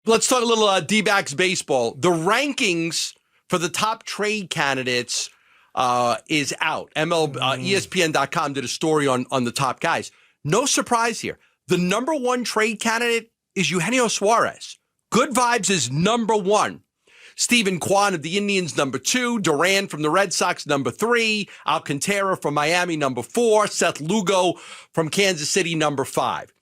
let's talk a little Dbacks baseball. The rankings for the top trade candidates is out. ESPN.com did a story on the top guys. No surprise here. The number one trade candidate is Eugenio Suarez. Good Vibes is number one. Stephen Kwan of the Indians, number two. Duran from the Red Sox, number three. Alcantara from Miami, number four. Seth Lugo from Kansas City, number five.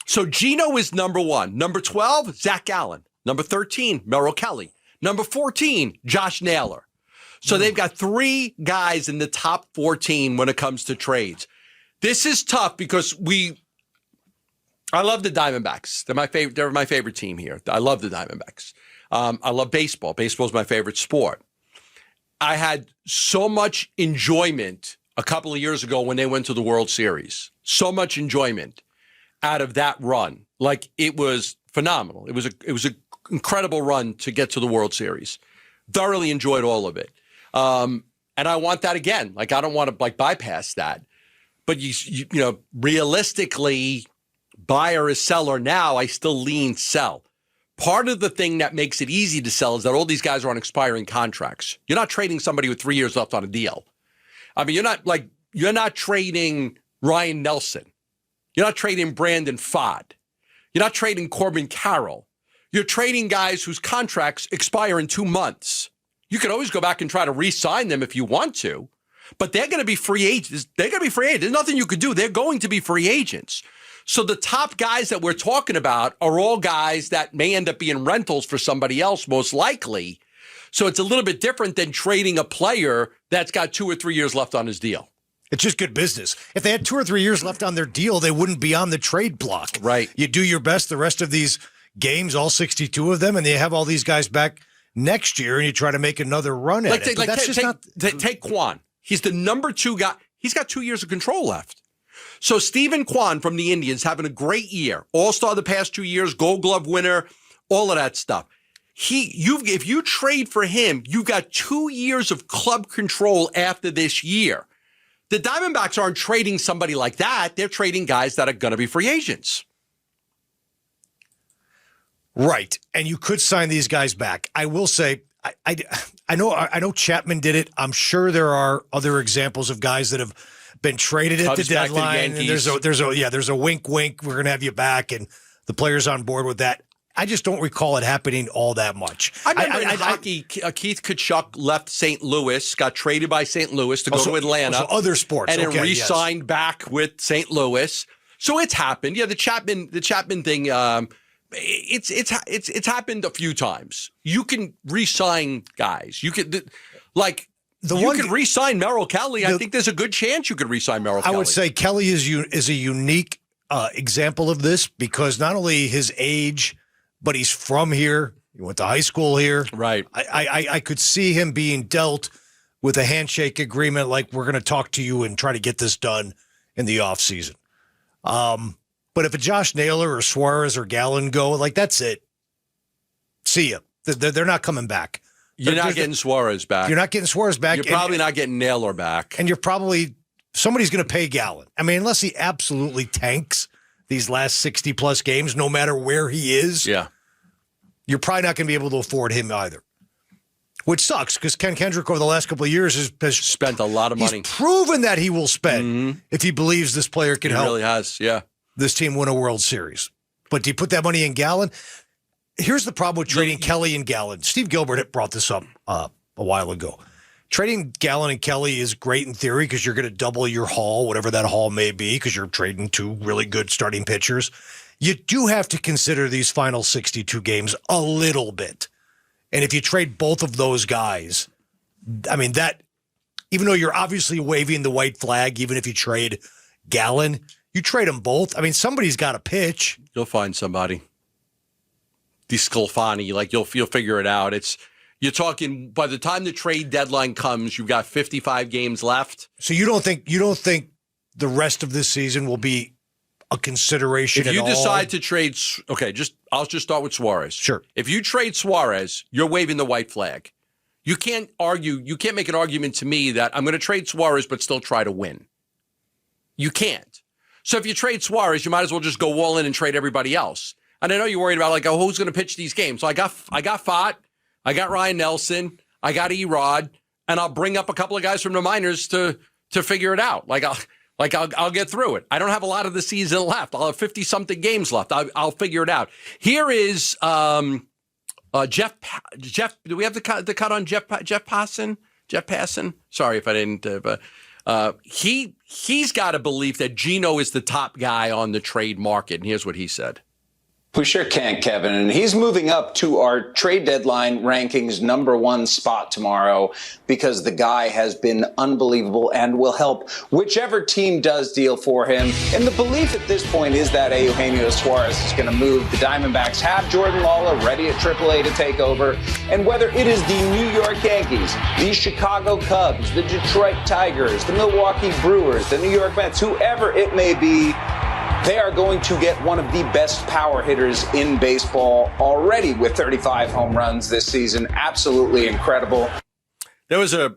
So Gino is number one. Number 12, Zach Gallen. Number 13, Merrill Kelly. Number 14, Josh Naylor. So they've got three guys in the top 14 when it comes to trades. This is tough because I love the Diamondbacks. They're my favorite team here. I love the Diamondbacks. I love baseball. Baseball is my favorite sport. I had so much enjoyment a couple of years ago when they went to the World Series. So much enjoyment out of that run. Like, it was phenomenal. It was an incredible run to get to the World Series. Thoroughly enjoyed all of it. And I want that again. Like, I don't want to bypass that. But you know, realistically, buyer is seller now. I still lean sell. Part of the thing that makes it easy to sell is that all these guys are on expiring contracts. You're not trading somebody with 3 years left on a deal. I mean, you're not trading Ryan Nelson. You're not trading Brandon Pfaadt. You're not trading Corbin Carroll. You're trading guys whose contracts expire in 2 months. You can always go back and try to re-sign them if you want to, but they're going to be free agents. They're going to be free agents. There's nothing you could do. They're going to be free agents. So the top guys that we're talking about are all guys that may end up being rentals for somebody else, most likely. So it's a little bit different than trading a player that's got 2 or 3 years left on his deal. It's just good business. If they had 2 or 3 years left on their deal, they wouldn't be on the trade block. Right. You do your best the rest of these games, all 62 of them, and they have all these guys back next year, and you try to make another run at it. Take Kwan. He's the number 2 guy. He's got 2 years of control left. So Stephen Kwan from the Indians having a great year, All-Star the past 2 years, Gold Glove winner, all of that stuff. If you trade for him, you got 2 years of club control after this year. The Diamondbacks aren't trading somebody like that. They're trading guys that are going to be free agents. Right. And you could sign these guys back. I will say, I know Chapman did it. I'm sure there are other examples of guys that have been traded at the deadline. And there's a wink, wink. We're going to have you back. And the player's on board with that. I just don't recall it happening all that much. I remember in hockey, Keith Tkachuk left St. Louis, got traded by St. Louis to go to Atlanta. So other sports. And then re-signed back with St. Louis. So it's happened. Yeah, the Chapman thing, it's happened a few times. You can re-sign guys. You could re-sign Merrill Kelly. I think there's a good chance you could re-sign Merrill Kelly. I would say Kelly is a unique example of this because not only his age, but he's from here. He went to high school here. Right. I could see him being dealt with a handshake agreement like we're going to talk to you and try to get this done in the offseason. But if a Josh Naylor or Suarez or Gallen go, like, that's it. See ya. They're not coming back. You're not getting Suarez back. You're not getting Suarez back. You're probably not getting Naylor back. And somebody's going to pay Gallen. I mean, unless he absolutely tanks these last 60-plus games, no matter where he is, you're probably not going to be able to afford him either. Which sucks, because Ken Kendrick over the last couple of years has spent a lot of money. He's proven that he will spend if he believes this player can help. He really has, this team win a World Series. But do you put that money in Gallen? Here's the problem with trading Kelly and Gallen. Steve Gilbert brought this up a while ago. Trading Gallen and Kelly is great in theory because you're going to double your haul, whatever that haul may be, because you're trading 2 really good starting pitchers. You do have to consider these final 62 games a little bit. And if you trade both of those guys, I mean, that, even though you're obviously waving the white flag, even if you trade Gallen, you trade them both. I mean, somebody's got to pitch. You'll find somebody. DeSclafani, like you'll figure it out. You're talking by the time the trade deadline comes, you've got 55 games left. So you don't think the rest of this season will be a consideration at all? If you decide to trade, I'll just start with Suarez. Sure. If you trade Suarez, you're waving the white flag. You can't argue. You can't make an argument to me that I'm going to trade Suarez but still try to win. You can't. So if you trade Suarez, you might as well just go all in and trade everybody else. And I know you're worried about like, oh, who's going to pitch these games? So I got Fott, I got Ryan Nelson, I got Erod, and I'll bring up a couple of guys from the minors to figure it out. I'll get through it. I don't have a lot of the season left. I'll have 50-something games left. I'll figure it out. Here is Jeff. Do we have the cut on Jeff Passan? Jeff Passan? Sorry if I didn't. But he's got a belief that Geno is the top guy on the trade market. And here's what he said. We sure can, Kevin. And he's moving up to our trade deadline rankings #1 spot tomorrow because the guy has been unbelievable and will help whichever team does deal for him. And the belief at this point is that Eugenio Suarez is going to move. The Diamondbacks have Jordan Lawler ready at AAA to take over. And whether it is the New York Yankees, the Chicago Cubs, the Detroit Tigers, the Milwaukee Brewers, the New York Mets, whoever it may be, they are going to get one of the best power hitters in baseball already with 35 home runs this season. Absolutely incredible. There was a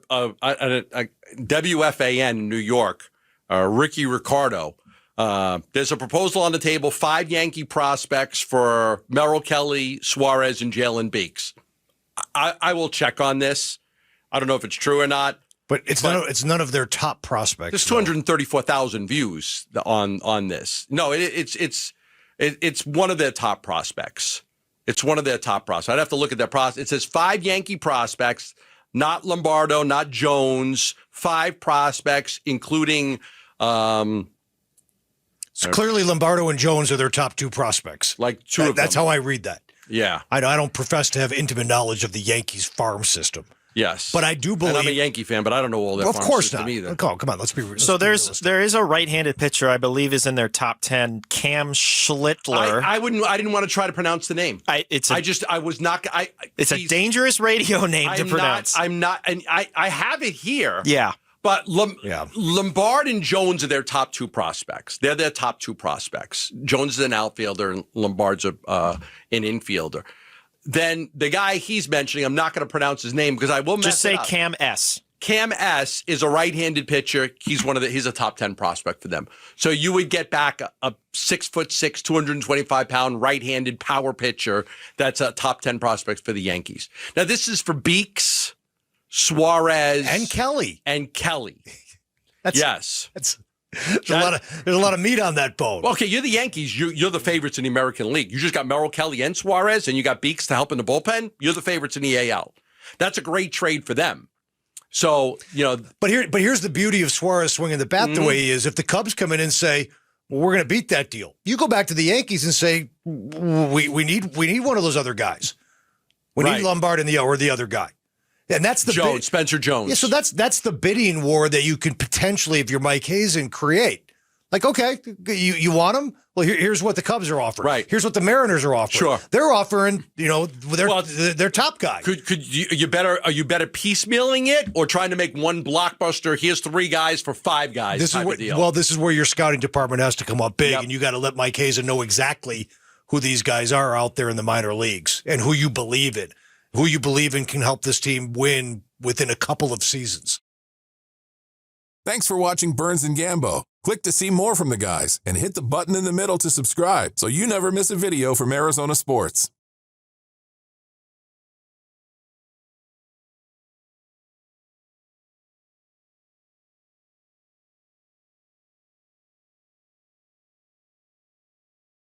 WFAN in New York, Ricky Ricardo. There's a proposal on the table, 5 Yankee prospects for Merrill Kelly, Suarez, and Jalen Beeks. I will check on this. I don't know if it's true or not. But it's none of their top prospects. There's 234,000 views on this. No, it's one of their top prospects. It's one of their top prospects. I'd have to look at that process. It says 5 Yankee prospects, not Lombardo, not Jones. 5 prospects, including. So clearly, Lombardo and Jones are their top 2 prospects. Like 2 of them. That's how I read that. Yeah, I don't profess to have intimate knowledge of the Yankees farm system. Yes, but I do believe. And I'm a Yankee fan, but I don't know all that. Of course not. Either. Come on, let's be real. So there is a right-handed pitcher I believe is in their top 10, Cam Schlittler. I didn't want to try to pronounce the name. It's a dangerous radio name to pronounce. I'm not, and I have it here. Yeah. But Lombard and Jones are their top 2 prospects. They're their top 2 prospects. Jones is an outfielder and Lombard's an infielder. Then the guy he's mentioning, I'm not going to pronounce his name because I will mess Just say it up. Cam S. Cam S is a right-handed pitcher. He's he's a top 10 prospect for them. So you would get back a 6'6", 225-pound right-handed power pitcher that's a top 10 prospect for the Yankees. Now this is for Beeks, Suarez, and Kelly. Yes. There's a lot of meat on that bone. Okay, you're the Yankees. You're the favorites in the American League. You just got Merrill Kelly and Suarez, and you got Beeks to help in the bullpen. You're the favorites in the AL. That's a great trade for them. So, But here's the beauty of Suarez swinging the bat the way he is. If the Cubs come in and say, well, we're going to beat that deal, you go back to the Yankees and say, we need one of those other guys. We need Lombard or the other guy. And that's the Spencer Jones. Yeah, so that's the bidding war that you could potentially, if you're Mike Hazen, create. Like, okay, you want him? Well, here's what the Cubs are offering. Right. Here's what the Mariners are offering. Sure. They're offering, their top guy. Are you better piecemealing it or trying to make one blockbuster? Here's 3 guys for 5 guys. This is where your scouting department has to come up big, and you got to let Mike Hazen know exactly who these guys are out there in the minor leagues and who you believe in. Who you believe in can help this team win within a couple of seasons. Thanks for watching Burns and Gambo. Click to see more from the guys and hit the button in the middle to subscribe so you never miss a video from Arizona sports.